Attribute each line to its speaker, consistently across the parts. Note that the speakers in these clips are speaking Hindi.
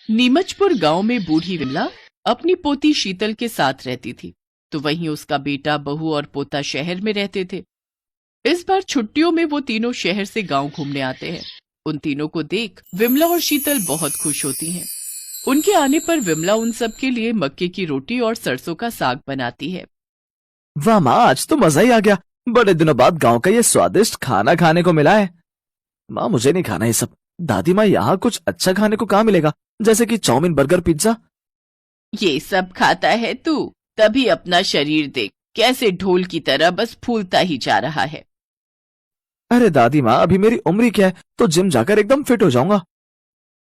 Speaker 1: नीमचपुर गांव में बूढ़ी विमला अपनी पोती शीतल के साथ रहती थी, तो वहीं उसका बेटा, बहू और पोता शहर में रहते थे। इस बार छुट्टियों में वो तीनों शहर से गांव घूमने आते हैं। उन तीनों को देख विमला और शीतल बहुत खुश होती हैं। उनके आने पर विमला उन सब के लिए मक्के की रोटी और सरसों का साग बनाती है।
Speaker 2: वाह माँ, आज तो मजा ही आ गया। बड़े दिनों बाद गांव का ये स्वादिष्ट खाना खाने को मिला है। माँ, मुझे नहीं खाना ये सब। दादी माँ, यहाँ कुछ अच्छा खाने को कहाँ मिलेगा, जैसे कि चाउमीन, बर्गर, पिज्जा?
Speaker 1: ये सब खाता है तू, तभी अपना शरीर देख कैसे ढोल की तरह बस फूलता ही जा रहा है।
Speaker 2: अरे दादी माँ, अभी मेरी उम्र ही क्या है, तो जिम जाकर एकदम फिट हो जाऊंगा।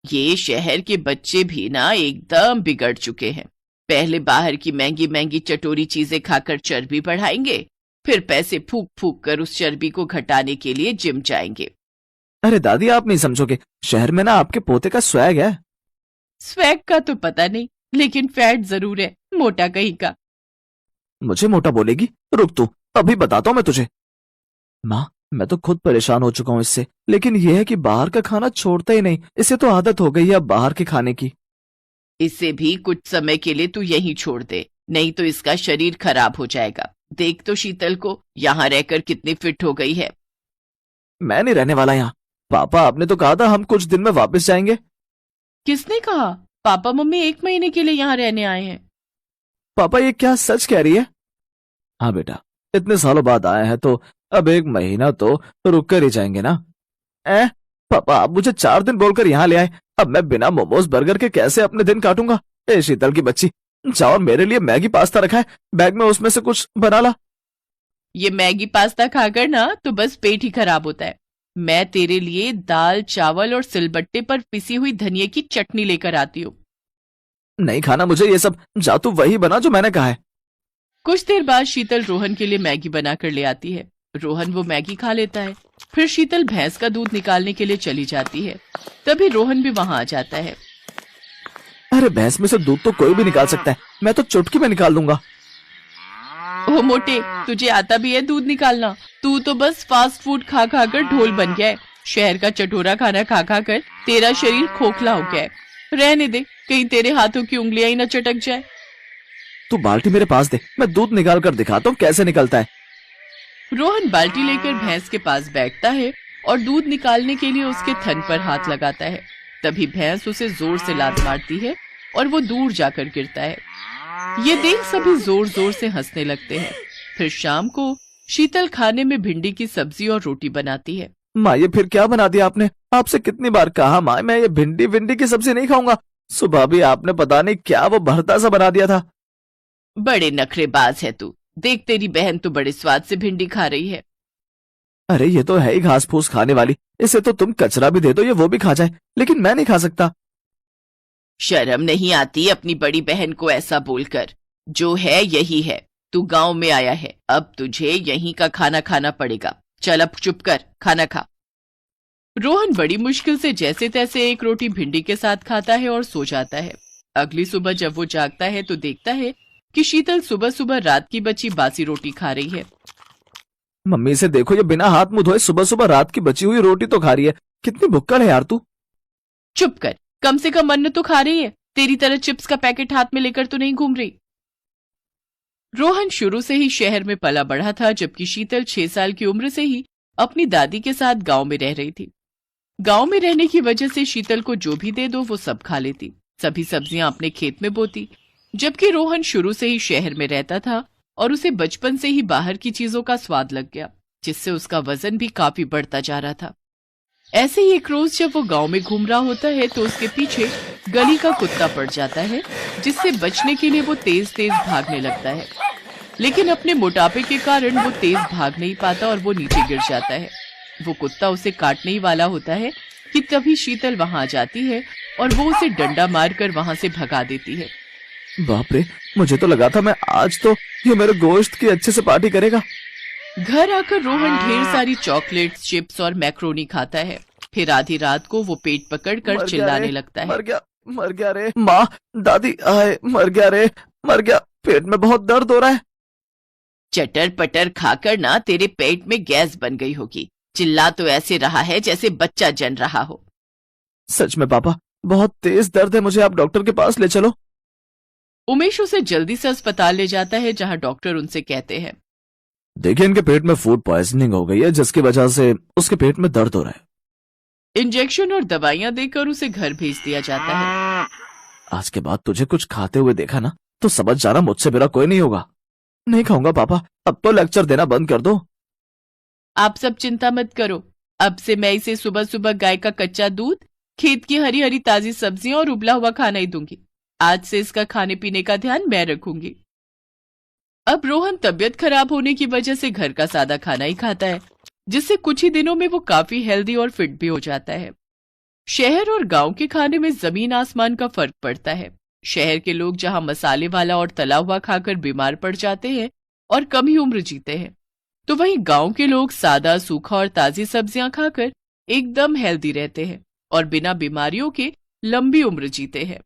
Speaker 1: ये शहर के बच्चे भी ना एकदम बिगड़ चुके हैं। पहले बाहर की महंगी महंगी चटोरी चीजें खाकर चर्बी बढ़ाएंगे, फिर पैसे फूक फूक कर उस चर्बी को घटाने के लिए जिम जाएंगे।
Speaker 2: अरे दादी, आप नहीं समझोगे, शहर में ना आपके पोते का स्वैग है।
Speaker 1: स्वैग का तो पता नहीं, लेकिन फैट जरूर है, मोटा कहीं का।
Speaker 2: मुझे मोटा बोलेगी? रुक तू, अभी बताता हूँ मैं तुझे। माँ, मैं तो खुद परेशान हो चुका हूँ इससे, लेकिन यह है कि बाहर का खाना छोड़ता ही नहीं। इसे तो आदत हो गई है अब बाहर के खाने की।
Speaker 1: इसे भी कुछ समय के लिए तू यहीं छोड़ दे, नहीं तो इसका शरीर खराब हो जाएगा। देख तो शीतल को, यहाँ रहकर कितनी फिट हो गई है।
Speaker 2: मैं नहीं रहने वाला यहाँ। पापा, आपने तो कहा था हम कुछ दिन में वापस जाएंगे।
Speaker 1: किसने कहा? पापा मम्मी 1 महीने के लिए यहाँ रहने आए हैं।
Speaker 2: पापा, ये क्या सच कह रही है? हाँ बेटा, इतने सालों बाद आए हैं तो अब 1 महीना तो रुक कर ही जाएंगे ना। पापा, आप मुझे 4 दिन बोलकर यहाँ ले आए। अब मैं बिना मोमोज बर्गर के कैसे अपने दिन काटूंगा? ए शीतल की बच्ची, जाओ और मेरे लिए मैगी पास्ता रखा है, बैग में उसमें से कुछ बना ला।
Speaker 1: ये मैगी पास्ता खाकर ना तो बस पेट ही खराब होता है। मैं तेरे लिए दाल चावल और सिलबट्टे पर पिसी हुई धनिया की चटनी लेकर आती हूँ।
Speaker 2: नहीं खाना मुझे ये सब, जा तू वही बना जो मैंने कहा है।
Speaker 1: कुछ देर बाद शीतल रोहन के लिए मैगी बनाकर ले आती है। रोहन वो मैगी खा लेता है। फिर शीतल भैंस का दूध निकालने के लिए चली जाती है। तभी रोहन भी वहां आ जाता है।
Speaker 2: अरे भैंस में से दूध तो कोई भी निकाल सकता है, मैं तो चुटकी में निकाल दूंगा।
Speaker 1: ओ मोटे, तुझे आता भी है दूध निकालना? तू तो बस फास्ट फूड खा खा कर ढोल बन गया है। शहर का चटोरा खाना खा खा कर तेरा शरीर खोखला हो गया है। रहने दे, कहीं तेरे हाथों की उंगलियां ही न चटक जाए।
Speaker 2: तू बाल्टी मेरे पास दे, मैं दूध निकाल कर दिखाता हूँ कैसे निकलता है।
Speaker 1: रोहन बाल्टी लेकर भैंस के पास बैठता है और दूध निकालने के लिए उसके थन पर हाथ लगाता है। तभी भैंस उसे जोर से लात मारती है और वो दूर जाकर गिरता है। ये देख सभी जोर जोर से हंसने लगते हैं। फिर शाम को शीतल खाने में भिंडी की सब्जी और रोटी बनाती है।
Speaker 2: माँ, ये फिर क्या बना दिया आपने? आपसे कितनी बार कहा माँ, मैं ये भिंडी की सब्जी नहीं खाऊंगा। सुबह भी आपने पता नहीं क्या वो भरता सा बना दिया था।
Speaker 1: बड़े नखरेबाज है तू। देख, तेरी बहन तो बड़े स्वाद से भिंडी खा रही है।
Speaker 2: अरे ये तो है ही घास फूस खाने वाली, इसे तो तुम कचरा भी दे दो, ये वो भी खा जाए, लेकिन मैं नहीं खा सकता।
Speaker 1: शर्म नहीं आती अपनी बड़ी बहन को ऐसा बोलकर? जो है यही है। तू गांव में आया है, अब तुझे यहीं का खाना खाना पड़ेगा। चल अब चुप कर, खाना खा। रोहन बड़ी मुश्किल से जैसे तैसे एक रोटी भिंडी के साथ खाता है और सो जाता है। अगली सुबह जब वो जागता है तो देखता है कि शीतल सुबह सुबह रात की बची बासी रोटी खा रही है।
Speaker 2: मम्मी से देखो, ये बिना हाथ मुंह धोए सुबह सुबह रात की बची हुई रोटी तो खा रही है। कितनी भुक्कड़ है यार तू।
Speaker 1: चुप कर, कम से कम अन्न तो खा रही है। तेरी तरह चिप्स का पैकेट हाथ में लेकर तो नहीं घूम रही। रोहन शुरू से ही शहर में पला बढ़ा था, जबकि शीतल 6 साल की उम्र से ही अपनी दादी के साथ गांव में रह रही थी। गांव में रहने की वजह से शीतल को जो भी दे दो वो सब खा लेती, सभी सब्जियां अपने खेत में बोती। जबकि रोहन शुरू से ही शहर में रहता था और उसे बचपन से ही बाहर की चीजों का स्वाद लग गया, जिससे उसका वजन भी काफी बढ़ता जा रहा था। ऐसे ही एक रोज जब वो गांव में घूम रहा होता है तो उसके पीछे गली का कुत्ता पड़ जाता है, जिससे बचने के लिए वो तेज तेज भागने लगता है। लेकिन अपने मोटापे के कारण वो तेज भाग नहीं पाता और वो नीचे गिर जाता है। वो कुत्ता उसे काटने ही वाला होता है कि तभी शीतल वहां आ जाती है और वो उसे डंडा मारकर वहां से भगा देती है।
Speaker 2: बाप रे, मुझे तो लगा था मैं आज तो ये मेरे गोश्त की अच्छे से पार्टी करेगा।
Speaker 1: घर आकर रोहन ढेर सारी चॉकलेट्स, चिप्स और मैक्रोनी खाता है। फिर आधी रात को वो पेट पकड़कर चिल्लाने लगता है।
Speaker 2: मर गया रे माँ, दादी आए, मर गया रे, मर गया, पेट में बहुत दर्द हो रहा है।
Speaker 1: चटर पटर खाकर ना तेरे पेट में गैस बन गई होगी। चिल्ला तो ऐसे रहा है जैसे बच्चा जन रहा हो।
Speaker 2: सच में पापा, बहुत तेज दर्द है, मुझे आप डॉक्टर के पास ले चलो।
Speaker 1: उमेश उसे जल्दी से अस्पताल ले जाता है, जहां डॉक्टर उनसे कहते हैं,
Speaker 2: देखिए इनके पेट में फूड पॉइजनिंग हो गई है, जिसकी वजह से उसके पेट में दर्द हो रहा है।
Speaker 1: इंजेक्शन और दवाइयां देकर उसे घर भेज दिया जाता है।
Speaker 2: आज के बाद तुझे कुछ खाते हुए देखा ना तो समझ जाना मुझसे मेरा कोई नहीं होगा। नहीं खाऊंगा पापा, अब तो लेक्चर देना बंद कर दो।
Speaker 1: आप सब चिंता मत करो, अब से मैं इसे सुबह सुबह गाय का कच्चा दूध, खेत की हरी हरी ताजी सब्जियां और उबला हुआ खाना ही दूंगी। आज से इसका खाने पीने का ध्यान मैं रखूंगी। अब रोहन तबीयत खराब होने की वजह से घर का सादा खाना ही खाता है, जिससे कुछ ही दिनों में वो काफी हेल्दी और फिट भी हो जाता है। शहर और गांव के खाने में जमीन आसमान का फर्क पड़ता है। शहर के लोग जहां मसाले वाला और तला हुआ खाकर बीमार पड़ जाते हैं और कम ही उम्र जीते हैं, तो वहीं गांव के लोग सादा, सूखा और ताजी सब्जियां खाकर एकदम हेल्दी रहते हैं और बिना बीमारियों के लंबी उम्र जीते हैं।